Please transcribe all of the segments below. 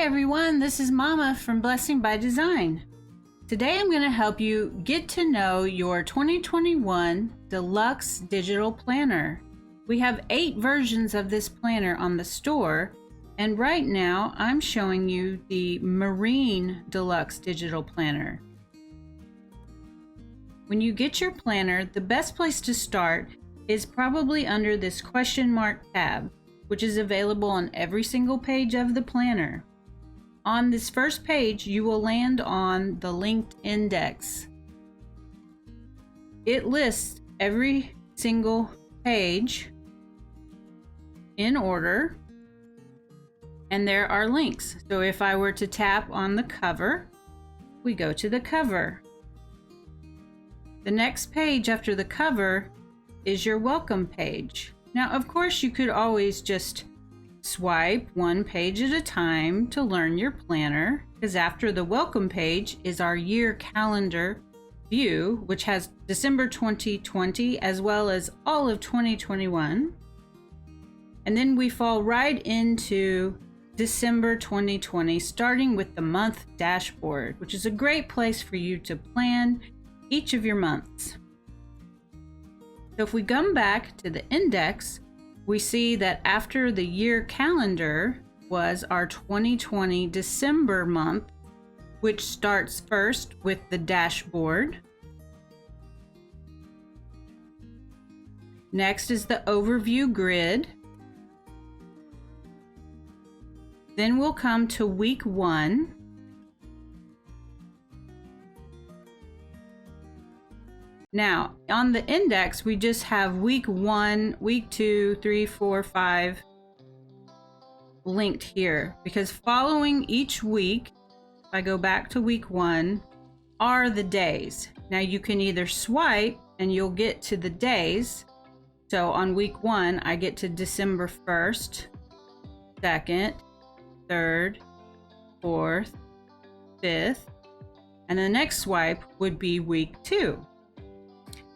everyone, this is Mama from Blessing by Design. Today I'm going to help you get to know your 2021 Deluxe Digital Planner. We have 8 versions of this planner on the store, and right now I'm showing you the Marine Deluxe Digital Planner. When you get your planner, the best place to start is probably under this question mark tab, which is available on every single page of the planner. On this first page, you will land on the linked index. It lists every single page in order, and there are links. So if I were to tap on the cover, we go to the cover. The next page after the cover is your welcome page. Now, of course, you could always just swipe one page at a time to learn your planner, because after the welcome page is our year calendar view, which has December 2020 as well as all of 2021. And then we fall right into December 2020, starting with the month dashboard, which is a great place for you to plan each of your months. So if we come back to the index, we see that after the year calendar was our 2020 December month, which starts first with the dashboard. Next is the overview grid. Then we'll come to week 1. Now, on the index, we just have week 1, week 2, 3, 4, 5 linked here, because following each week, if I go back to week 1, are the days. Now you can either swipe and you'll get to the days. So on week 1, I get to December 1st, 2nd, 3rd, 4th, 5th, and the next swipe would be week 2.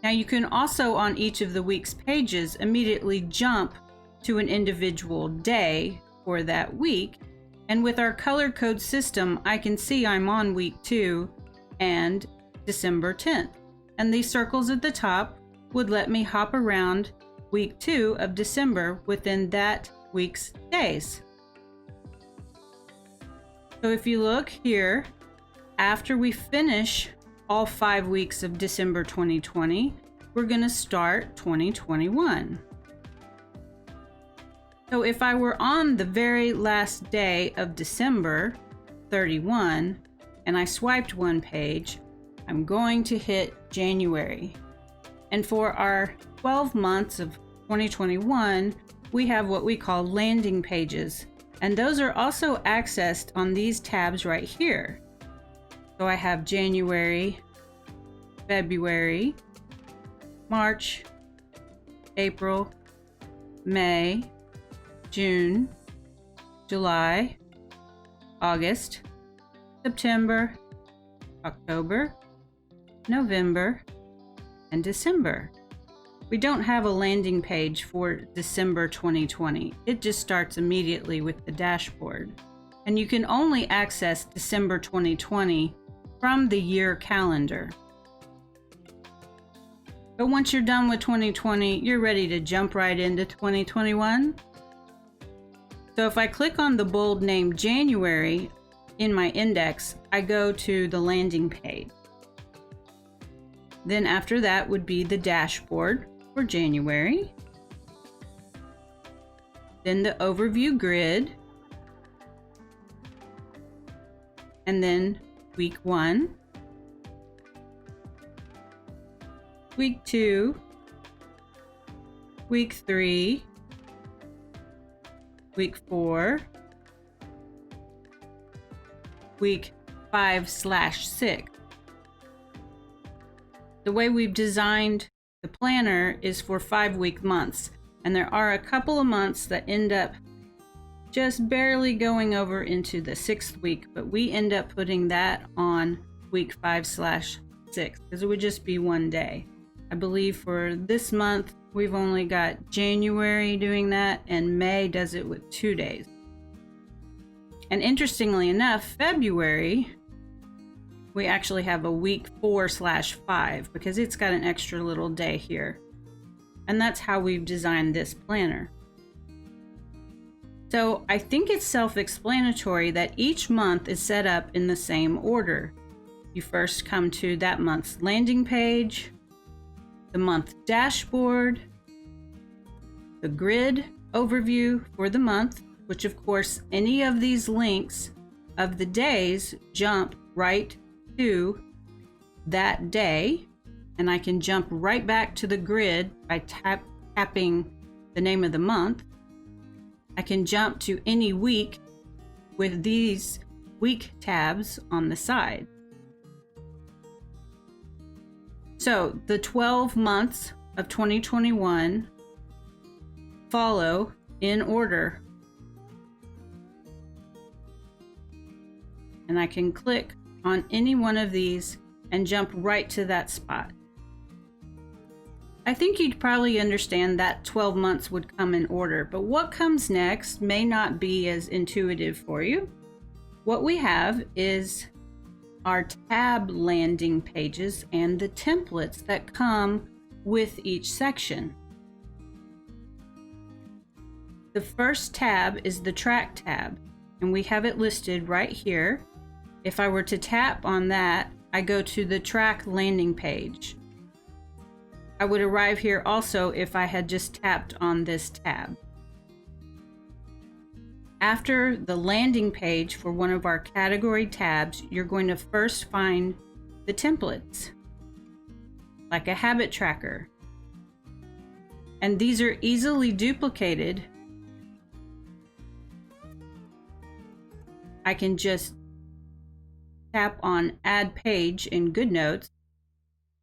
Now you can also, on each of the week's pages, immediately jump to an individual day for that week. And with our color code system, I can see I'm on week 2 and December 10th. And these circles at the top would let me hop around week 2 of December within that week's days. So if you look here, after we finish all 5 weeks of December 2020, we're going to start 2021. So if I were on the very last day of December 31 and I swiped one page, I'm going to hit January. And for our 12 months of 2021, we have what we call landing pages, and those are also accessed on these tabs right here. So I have January, February, March, April, May, June, July, August, September, October, November, and December. We don't have a landing page for December 2020. It just starts immediately with the dashboard. And you can only access December 2020 from the year calendar. But once you're done with 2020, you're ready to jump right into 2021. So if I click on the bold name January in my index, I go to the landing page. Then after that would be the dashboard for January. Then the overview grid. And then week 1, week 2, week 3, week 4, week 5/6. The way we've designed the planner is for 5-week months, and there are a couple of months that end up just barely going over into the 6th week, but we end up putting that on week 5/6 because it would just be one day. I believe for this month we've only got January doing that, and May does it with 2 days. And interestingly enough, February, we actually have a week 4/5 because it's got an extra little day here. And that's how we've designed this planner. So I think it's self-explanatory that each month is set up in the same order. You first come to that month's landing page, the month dashboard, the grid overview for the month, which of course any of these links of the days jump right to that day, and I can jump right back to the grid by tapping the name of the month. I can jump to any week with these week tabs on the side. So the 12 months of 2021 follow in order. And I can click on any one of these and jump right to that spot. I think you'd probably understand that 12 months would come in order, but what comes next may not be as intuitive for you. What we have is our tab landing pages and the templates that come with each section. The first tab is the track tab, and we have it listed right here. If I were to tap on that, I go to the track landing page. I would arrive here also if I had just tapped on this tab. After the landing page for one of our category tabs, you're going to first find the templates, like a habit tracker. And these are easily duplicated. I can just tap on Add Page in GoodNotes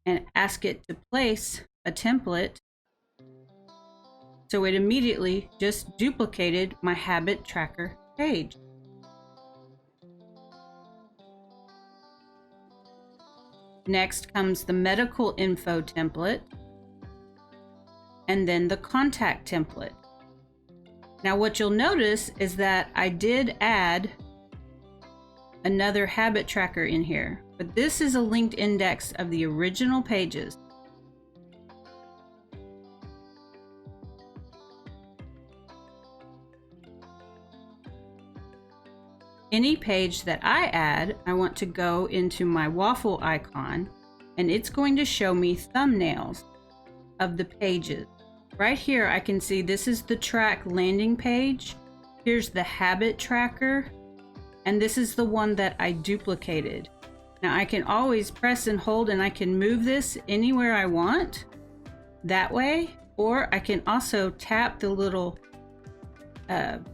and ask it to place a template. So it immediately just duplicated my habit tracker page. Next comes the medical info template, and then the contact template. Now what you'll notice is that I did add another habit tracker in here, but this is a linked index of the original pages. Any page that I add, I want to go into my waffle icon, and it's going to show me thumbnails of the pages. Right here I can see this is the track landing page. Here's the habit tracker, and this is the one that I duplicated. Now I can always press and hold, and I can move this anywhere I want that way, or I can also tap the little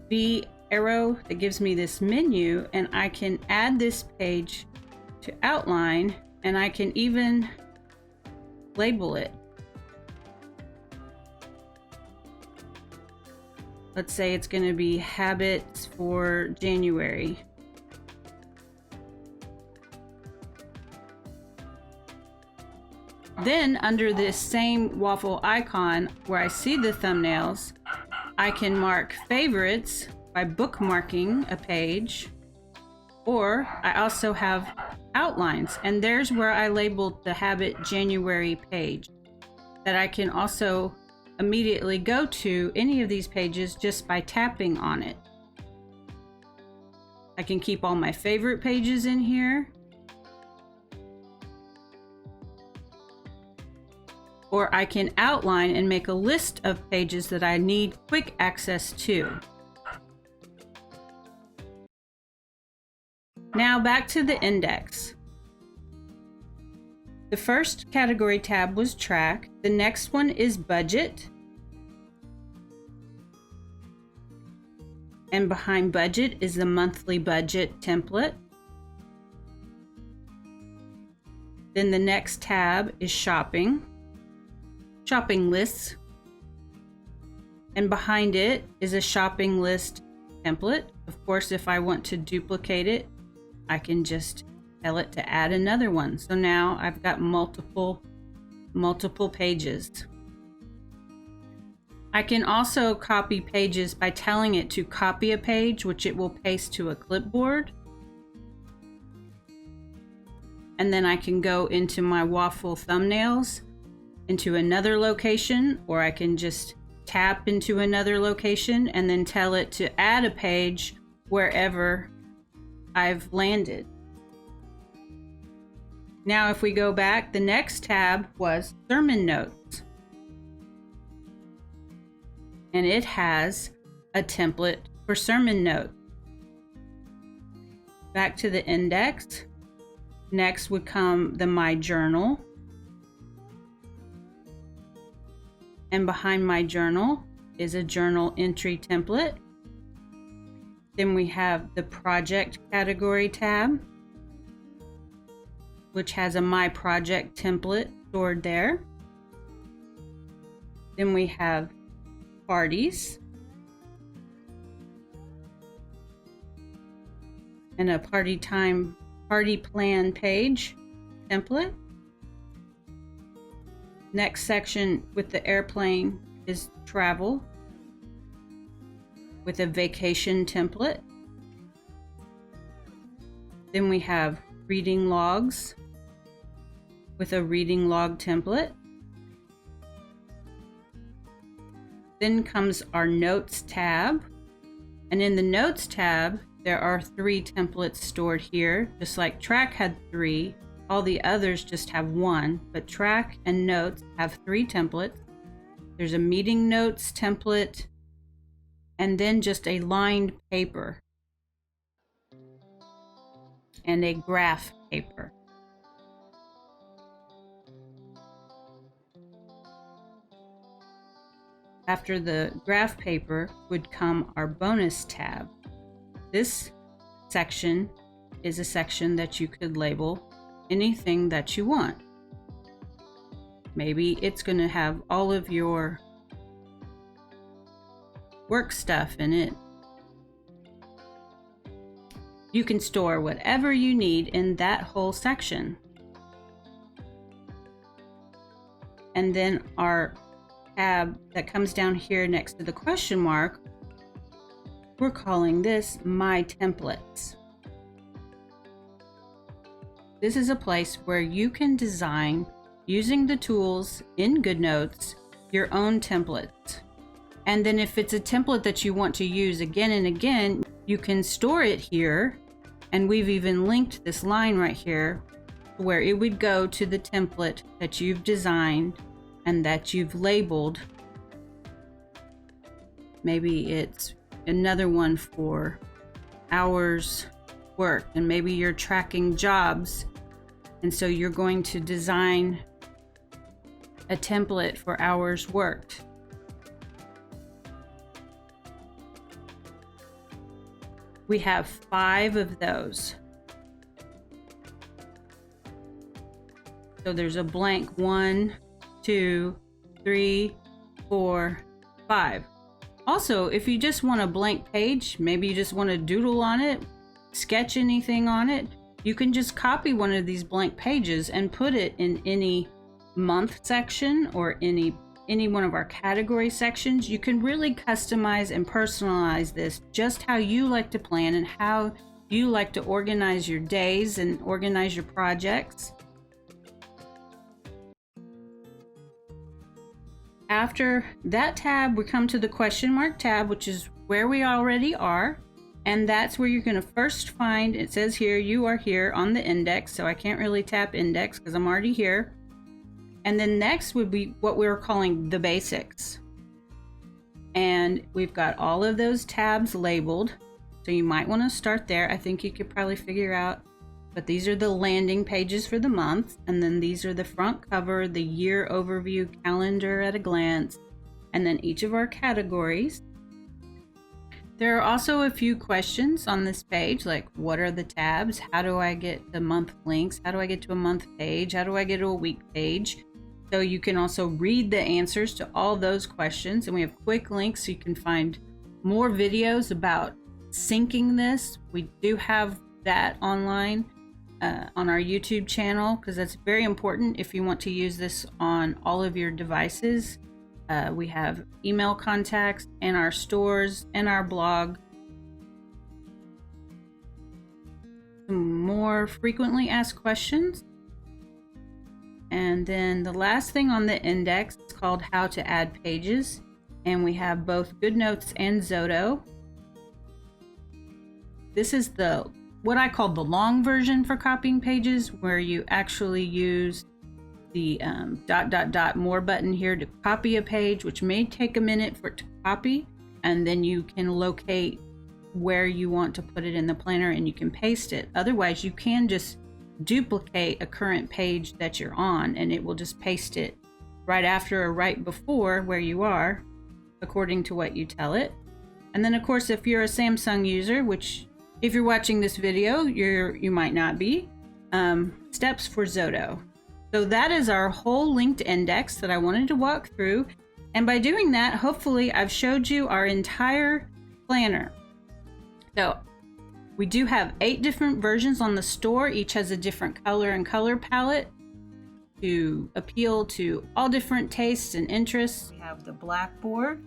V arrow that gives me this menu, and I can add this page to outline, and I can even label it. Let's say it's going to be habits for January. Then under this same waffle icon where I see the thumbnails, I can mark favorites by bookmarking a page, or I also have outlines, and there's where I labeled the habit January page that I can also immediately go to any of these pages just by tapping on it. I can keep all my favorite pages in here, or I can outline and make a list of pages that I need quick access to. Now back to the index. The first category tab was track. The next one is budget. And behind budget is the monthly budget template. Then the next tab is shopping, shopping lists. And behind it is a shopping list template. Of course, if I want to duplicate it, I can just tell it to add another one. So now I've got multiple pages. I can also copy pages by telling it to copy a page, which it will paste to a clipboard. And then I can go into my waffle thumbnails into another location, or I can just tap into another location and then tell it to add a page wherever I've landed. Now if we go back, the next tab was sermon notes. And it has a template for sermon notes. Back to the index. Next would come the My Journal. And behind My Journal is a journal entry template. Then we have the Project category tab, which has a My Project template stored there. Then we have Parties and a party plan page template. Next section with the airplane is travel with a vacation template. Then we have reading logs with a reading log template. Then comes our Notes tab. And in the Notes tab, there are 3 templates stored here. Just like Track had 3, all the others just have 1, but Track and Notes have 3 templates. There's a Meeting Notes template, and then just a lined paper and a graph paper. After the graph paper would come our bonus tab. This section is a section that you could label anything that you want. Maybe it's going to have all of your work stuff in it. You can store whatever you need in that whole section. And then our tab that comes down here next to the question mark, we're calling this My Templates. This is a place where you can design, using the tools in GoodNotes, your own templates. And then if it's a template that you want to use again and again, you can store it here. And we've even linked this line right here where it would go to the template that you've designed and that you've labeled. Maybe it's another one for hours worked, and maybe you're tracking jobs, and so you're going to design a template for hours worked. We have 5 of those. So there's a blank 1, 2, 3, 4, 5. Also, if you just want a blank page, maybe you just want to doodle on it, sketch anything on it, you can just copy one of these blank pages and put it in any month section or any one of our category sections. You can really customize and personalize this just how you like to plan and how you like to organize your days and organize your projects. After that tab, we come to the question mark tab, which is where we already are. And that's where you're going to first find, it says here, you are here on the index. So I can't really tap index because I'm already here. And then next would be what we're calling the basics. And we've got all of those tabs labeled. So you might want to start there. I think you could probably figure out, but these are the landing pages for the month. And then these are the front cover, the year overview, calendar at a glance, and then each of our categories. There are also a few questions on this page, like what are the tabs? How do I get the month links? How do I get to a month page? How do I get to a week page? So you can also read the answers to all those questions. And we have quick links so you can find more videos about syncing this. We do have that online on our YouTube channel because that's very important if you want to use this on all of your devices. We have email contacts and our stores and our blog. Some more frequently asked questions. And then the last thing on the index is called How to Add Pages. And we have both GoodNotes and Zoto. This is what I call the long version for copying pages, where you actually use the ... more button here to copy a page, which may take a minute for it to copy, and then you can locate where you want to put it in the planner and you can paste it. Otherwise, you can just duplicate a current page that you're on and it will just paste it right after or right before where you are, according to what you tell it. And then of course, if you're a Samsung user, which if you're watching this video, you might not be, steps for Zoto. So that is our whole linked index that I wanted to walk through. And by doing that, hopefully I've showed you our entire planner. So we do have 8 different versions on the store. Each has a different color and color palette to appeal to all different tastes and interests. We have the blackboard.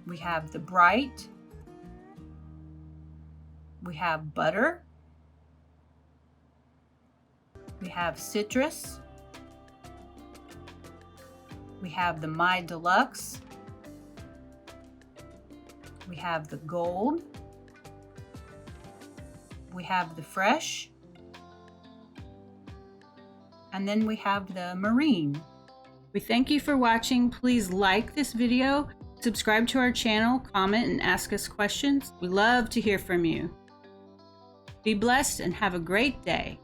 We have the bright. We have butter. We have citrus. We have the My Deluxe. We have the gold. We have the fresh. And then we have the marine. We thank you for watching. Please like this video, subscribe to our channel, comment, and ask us questions. We love to hear from you. Be blessed and have a great day.